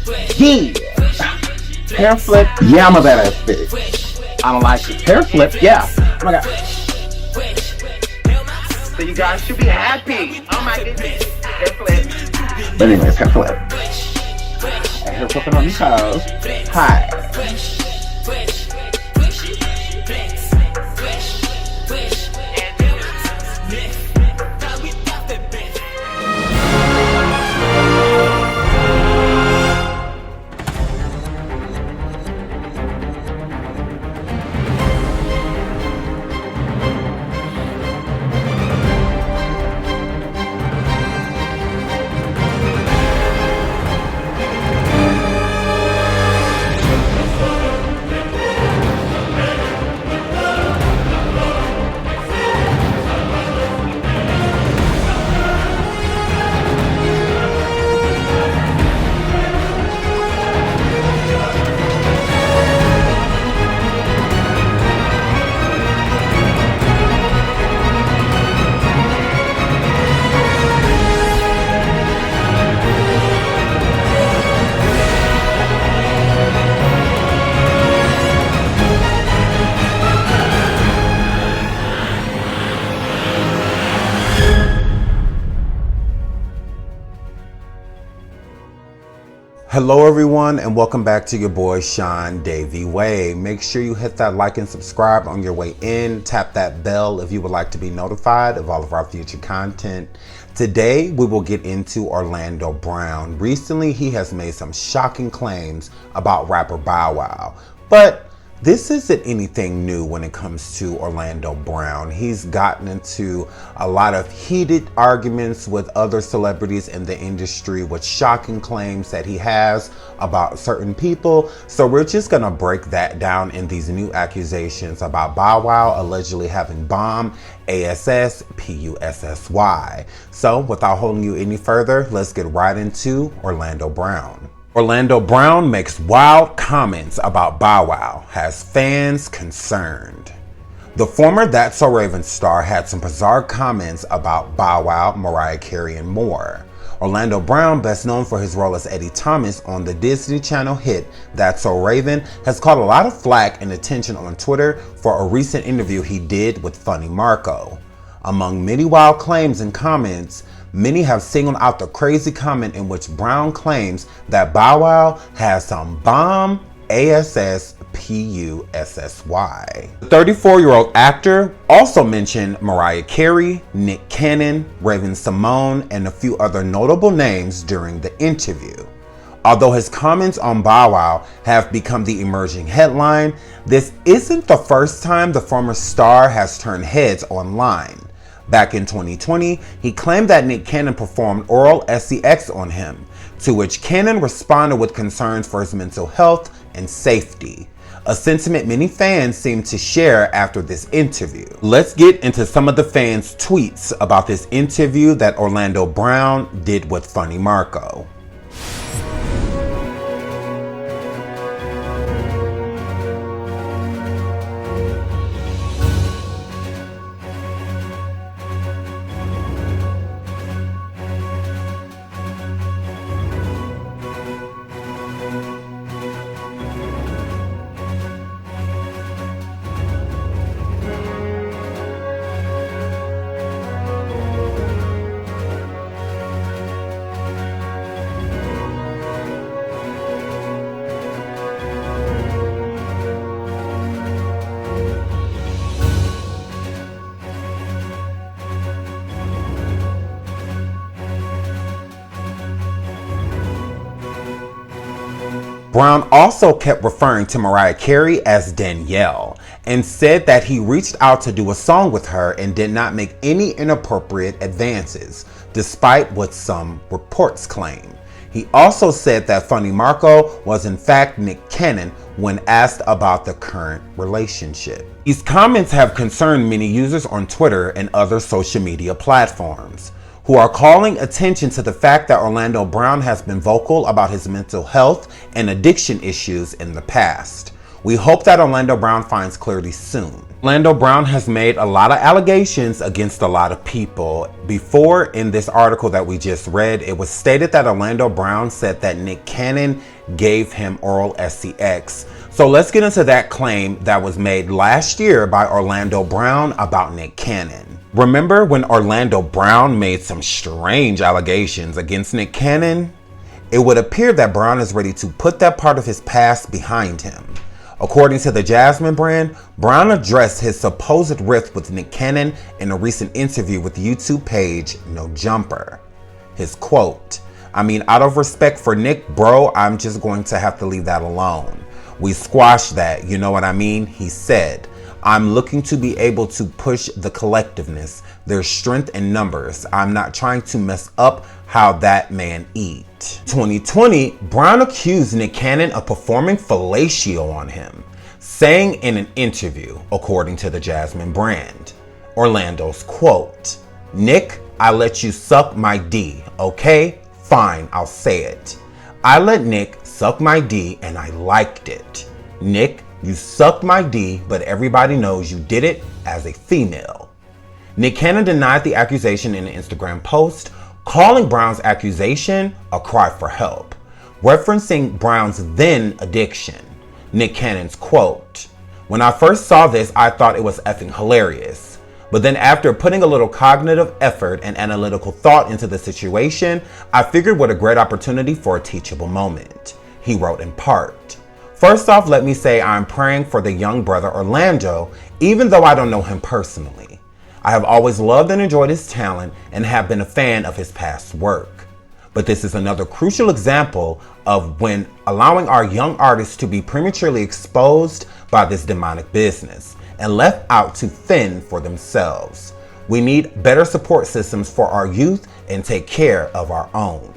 Yeah. Hair flip, yeah, I'm a badass bitch. I don't like it. Hair flip, yeah. Oh my god. So you guys should be happy. Oh my goodness. Hair flip. But anyways, hair flip. And hair flipping on these toes. Hi. Hello everyone, and welcome back to your boy SeanDavieWay. Make sure you hit that like and subscribe on your way in. Tap that bell if you would like to be notified of all of our future content. Today we will get into Orlando Brown. Recently he has made some shocking claims about rapper Bow Wow, but this isn't anything new when it comes to Orlando Brown. He's gotten into a lot of heated arguments with other celebrities in the industry with shocking claims that he has about certain people. So we're just gonna break that down in these new accusations about Bow Wow allegedly having bomb ASS PUSSY. So without holding you any further, let's get right into Orlando Brown. Orlando Brown makes wild comments about Bow Wow, has fans concerned. The former That's So Raven star had some bizarre comments about Bow Wow, Mariah Carey, and more. Orlando Brown, best known for his role as Eddie Thomas on the Disney Channel hit That's So Raven, has caught a lot of flack and attention on Twitter for a recent interview he did with Funny Marco. Among many wild claims and comments, many have singled out the crazy comment in which Brown claims that Bow Wow has some bomb ASS PUSSY. The 34-year-old actor also mentioned Mariah Carey, Nick Cannon, Raven-Symoné, and a few other notable names during the interview. Although his comments on Bow Wow have become the emerging headline, this isn't the first time the former star has turned heads online. Back in 2020, he claimed that Nick Cannon performed oral sex on him, to which Cannon responded with concerns for his mental health and safety, a sentiment many fans seem to share after this interview. Let's get into some of the fans' tweets about this interview that Orlando Brown did with Funny Marco. Brown also kept referring to Mariah Carey as Danielle and said that he reached out to do a song with her and did not make any inappropriate advances, despite what some reports claim. He also said that Funny Marco was in fact Nick Cannon when asked about the current relationship. These comments have concerned many users on Twitter and other social media platforms, who are calling attention to the fact that Orlando Brown has been vocal about his mental health and addiction issues in the past. We hope that Orlando Brown finds clarity soon. Orlando Brown has made a lot of allegations against a lot of people. Before, in this article that we just read, it was stated that Orlando Brown said that Nick Cannon gave him oral sex. So let's get into that claim that was made last year by Orlando Brown about Nick Cannon. Remember when Orlando Brown made some strange allegations against Nick Cannon? It would appear that Brown is ready to put that part of his past behind him. According to the Jasmine brand, Brown addressed his supposed rift with Nick Cannon in a recent interview with YouTube page No Jumper. His quote, "I mean, out of respect for Nick, bro, I'm just going to have to leave that alone. We squashed that, you know what I mean?" He said, "I'm looking to be able to push the collectiveness. There's strength in numbers. I'm not trying to mess up how that man eat." 2020, Brown accused Nick Cannon of performing fellatio on him, saying in an interview, according to the Jasmine brand, Orlando's quote, "Nick, I let you suck my D, okay? Fine, I'll say it. I let Nick suck my D and I liked it. Nick, you sucked my D, but everybody knows you did it as a female." Nick Cannon denied the accusation in an Instagram post, calling Brown's accusation a cry for help, referencing Brown's then addiction. Nick Cannon's quote, "When I first saw this, I thought it was effing hilarious. But then after putting a little cognitive effort and analytical thought into the situation, I figured what a great opportunity for a teachable moment," he wrote in part. "First off, let me say I'm praying for the young brother Orlando, even though I don't know him personally. I have always loved and enjoyed his talent and have been a fan of his past work. But this is another crucial example of when allowing our young artists to be prematurely exposed by this demonic business and left out to fend for themselves. We need better support systems for our youth and take care of our own."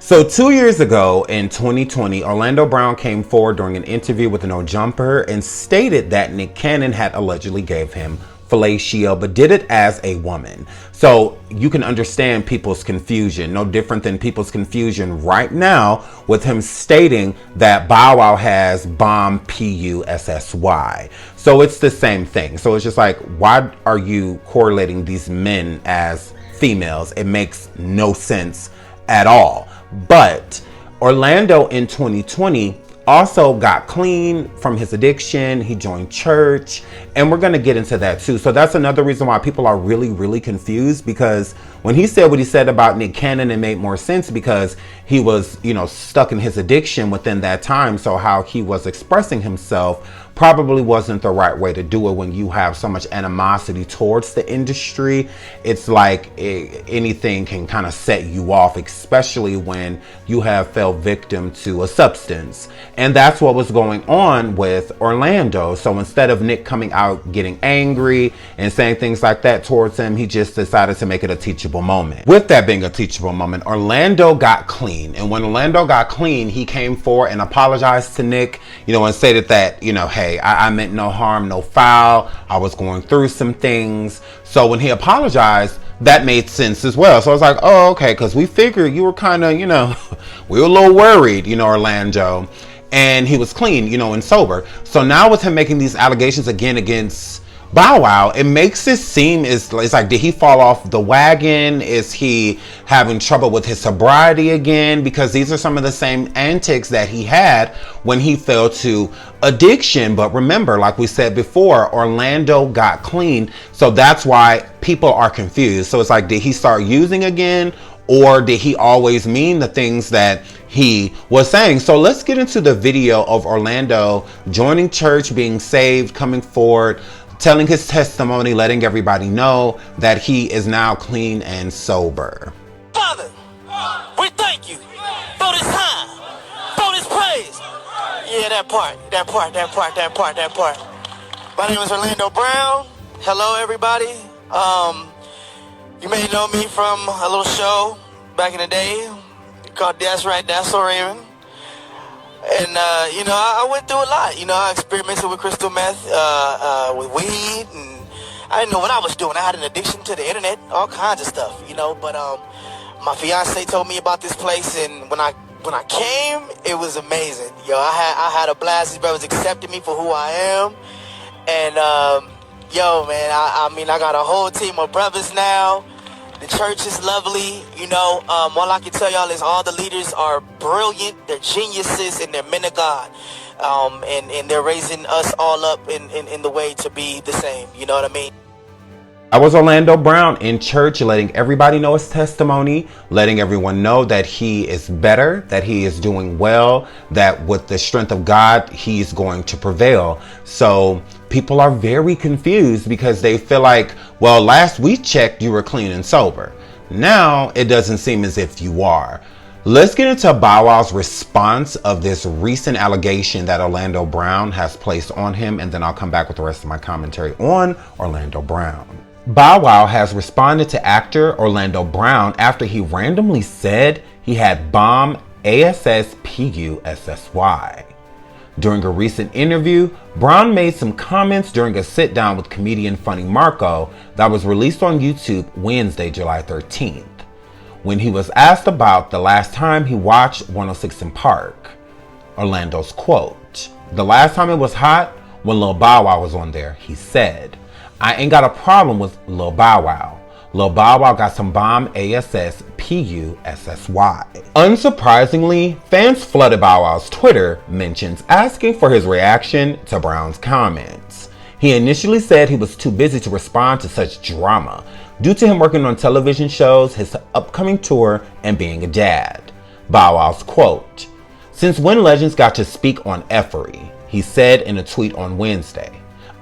So 2 years ago in 2020, Orlando Brown came forward during an interview with No Jumper and stated that Nick Cannon had allegedly gave him fellatio, but did it as a woman. So you can understand people's confusion, no different than people's confusion right now with him stating that Bow Wow has bomb PUSSY. So it's the same thing. So it's just like, why are you correlating these men as females? It makes no sense at all. But Orlando in 2020 also got clean from his addiction. He joined church, and we're going to get into that too. So that's another reason why people are really confused, because when he said what he said about Nick Cannon, it made more sense because he was, stuck in his addiction within that time. So how he was expressing himself probably wasn't the right way to do it when you have so much animosity towards the industry. It's like anything can kind of set you off, especially when you have fell victim to a substance. And that's what was going on with Orlando. So instead of Nick coming out getting angry and saying things like that towards him, he just decided to make it a teachable moment. With that being a teachable moment, Orlando got clean. And when Orlando got clean, he came forward and apologized to Nick, and stated that, hey, I meant no harm, no foul. I was going through some things. So when he apologized, that made sense as well. So I was like, oh, okay, because we figured you were kind of, we were a little worried, Orlando. And he was clean, and sober. So now with him making these allegations again against Bow Wow, it makes it seem it's like, did he fall off the wagon? Is he having trouble with his sobriety again? Because these are some of the same antics that he had when he fell to addiction. But remember, like we said before, Orlando got clean. So that's why people are confused. So it's like, did he start using again? Or did he always mean the things that he was saying? So let's get into the video of Orlando joining church, being saved, coming forward, telling his testimony, letting everybody know that he is now clean and sober. Father, we thank you for this time, for this praise. Yeah, that part. My name is Orlando Brown. Hello, everybody. You may know me from a little show back in the day called That's Right, That's So Raven. And, I went through a lot. I experimented with crystal meth, with weed, and I didn't know what I was doing. I had an addiction to the internet, all kinds of stuff, but my fiance told me about this place, and when I came, it was amazing. I had a blast. These brothers accepted me for who I am. And, man, I got a whole team of brothers now The church is lovely. You know, all I can tell y'all is all the leaders are brilliant. They're geniuses and they're men of God. And they're raising us all up in the way to be the same. You know what I mean? I was Orlando Brown in church, letting everybody know his testimony, letting everyone know that he is better, that he is doing well, that with the strength of God, he's going to prevail. So people are very confused because they feel like, well, last we checked, you were clean and sober. Now it doesn't seem as if you are. Let's get into Bow Wow's response of this recent allegation that Orlando Brown has placed on him, and then I'll come back with the rest of my commentary on Orlando Brown. Bow Wow has responded to actor Orlando Brown after he randomly said he had bomb ASSPUSSY. During a recent interview, Brown made some comments during a sit-down with comedian Funny Marco that was released on YouTube Wednesday, July 13th. When he was asked about the last time he watched 106 in Park, Orlando's quote, "The last time it was hot, when Lil Bow Wow was on there," he said. "I ain't got a problem with Lil Bow Wow. Lil Bow Wow got some bomb ASSPUSSY." Unsurprisingly, fans flooded Bow Wow's Twitter mentions asking for his reaction to Brown's comments. He initially said he was too busy to respond to such drama due to him working on television shows, his upcoming tour, and being a dad. Bow Wow's quote, "Since when legends got to speak on effery," he said in a tweet on Wednesday.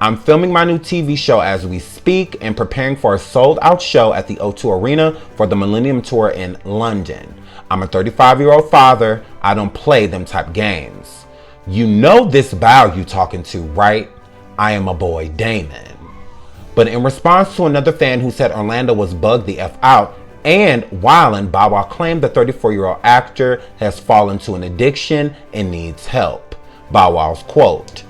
"I'm filming my new TV show as we speak and preparing for a sold-out show at the O2 Arena for the Millennium Tour in London. I'm a 35-year-old father. I don't play them type games. You know this Bow you talking to, right? I am a boy Damon." But in response to another fan who said Orlando was bugged the F out and wildin', Bow Wow claimed the 34-year-old actor has fallen to an addiction and needs help. Bow Wow's quote,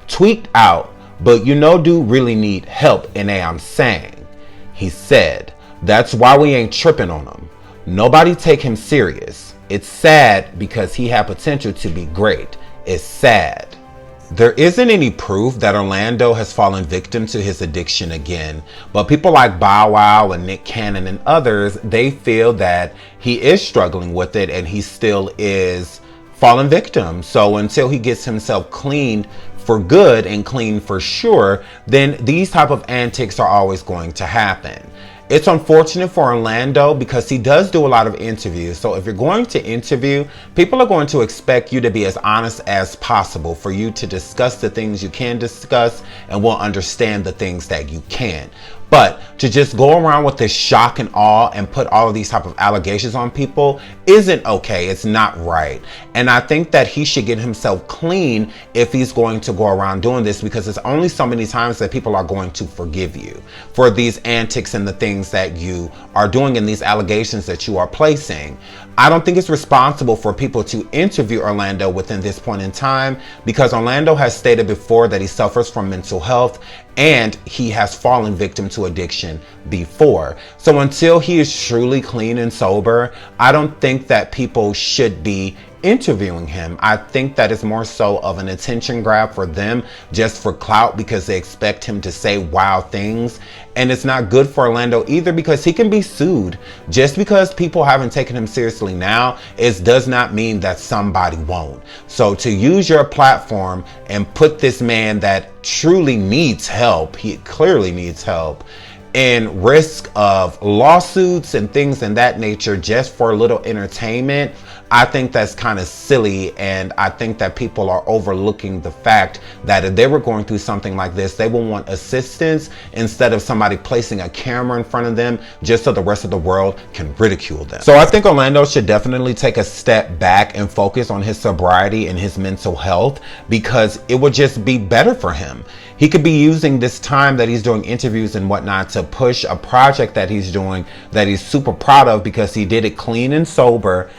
"Tweaked out, but you know dude really need help, and I'm saying." He said, "That's why we ain't tripping on him. Nobody take him serious. It's sad because he had potential to be great. It's sad." There isn't any proof that Orlando has fallen victim to his addiction again, but people like Bow Wow and Nick Cannon and others, they feel that he is struggling with it and he still is fallen victim. So until he gets himself clean for good and clean for sure, then these type of antics are always going to happen. It's unfortunate for Orlando because he does do a lot of interviews. So if you're going to interview, people are going to expect you to be as honest as possible, for you to discuss the things you can discuss and will understand the things that you can. But to just go around with this shock and awe and put all of these type of allegations on people isn't okay. It's not right. And I think that he should get himself clean if he's going to go around doing this, because it's only so many times that people are going to forgive you for these antics and the things that you are doing and these allegations that you are placing. I don't think it's responsible for people to interview Orlando within this point in time, because Orlando has stated before that he suffers from mental health and he has fallen victim to addiction before. So until he is truly clean and sober, I don't think that people should be interviewing him. I think that is more so of an attention grab for them, just for clout, because they expect him to say wild things. And it's not good for Orlando either, because he can be sued. Just because people haven't taken him seriously now, it does not mean that somebody won't. So to use your platform and put this man that truly needs help, he clearly needs help, in risk of lawsuits and things in that nature just for a little entertainment, I think that's kind of silly. And I think that people are overlooking the fact that if they were going through something like this, they will want assistance instead of somebody placing a camera in front of them just so the rest of the world can ridicule them. So I think Orlando should definitely take a step back and focus on his sobriety and his mental health, because it would just be better for him. He could be using this time that he's doing interviews and whatnot to push a project that he's doing that he's super proud of, because he did it clean and sober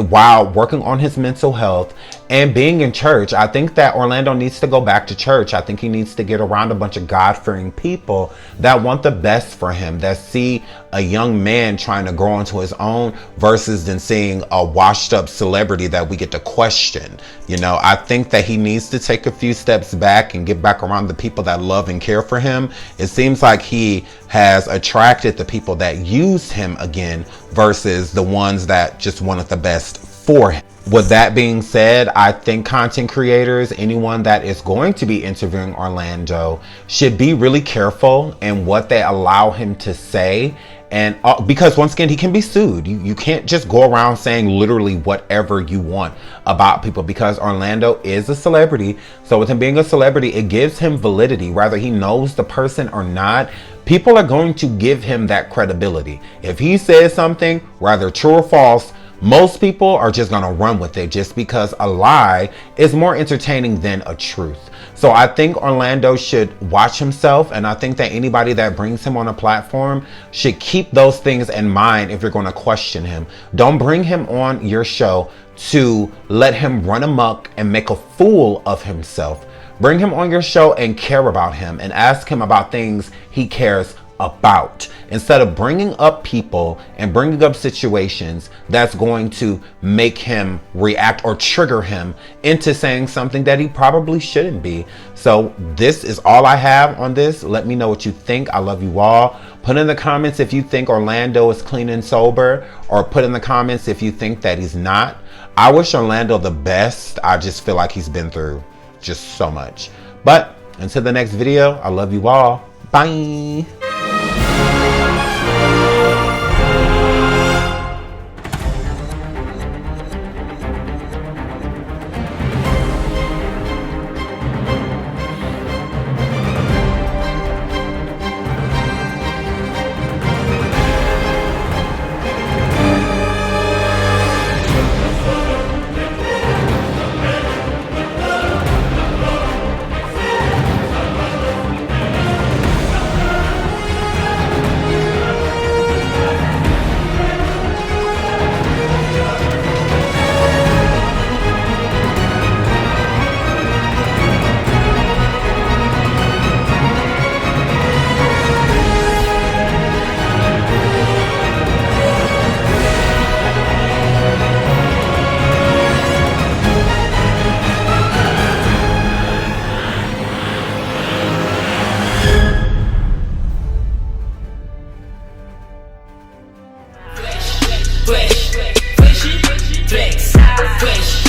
while working on his mental health and being in church. I think that Orlando needs to go back to church. I think he needs to get around a bunch of God-fearing people that want the best for him, that see a young man trying to grow into his own, versus than seeing a washed up celebrity that we get to question. You know, I think that he needs to take a few steps back and get back around the people people that love and care for him. It seems like he has attracted the people that used him again versus the ones that just wanted the best for him. With that being said, I think content creators, anyone that is going to be interviewing Orlando, should be really careful in what they allow him to say. And because once again, he can be sued. You can't just go around saying literally whatever you want about people, because Orlando is a celebrity. So with him being a celebrity, it gives him validity. Whether he knows the person or not, people are going to give him that credibility. If he says something, whether true or false, most people are just gonna run with it, just because a lie is more entertaining than a truth. So I think Orlando should watch himself, and I think that anybody that brings him on a platform should keep those things in mind if you're gonna question him. Don't bring him on your show to let him run amok and make a fool of himself. Bring him on your show and care about him and ask him about things he cares about, instead of bringing up people and bringing up situations that's going to make him react or trigger him into saying something that he probably shouldn't be. So this is all I have on this. Let me know what you think. I love you all. Put in the comments if you think Orlando is clean and sober, or put in the comments if you think that he's not. I wish Orlando the best. I just feel like he's been through just so much. But until the next video, I love you all. Bye. Fresh, fresh, fresh, fresh.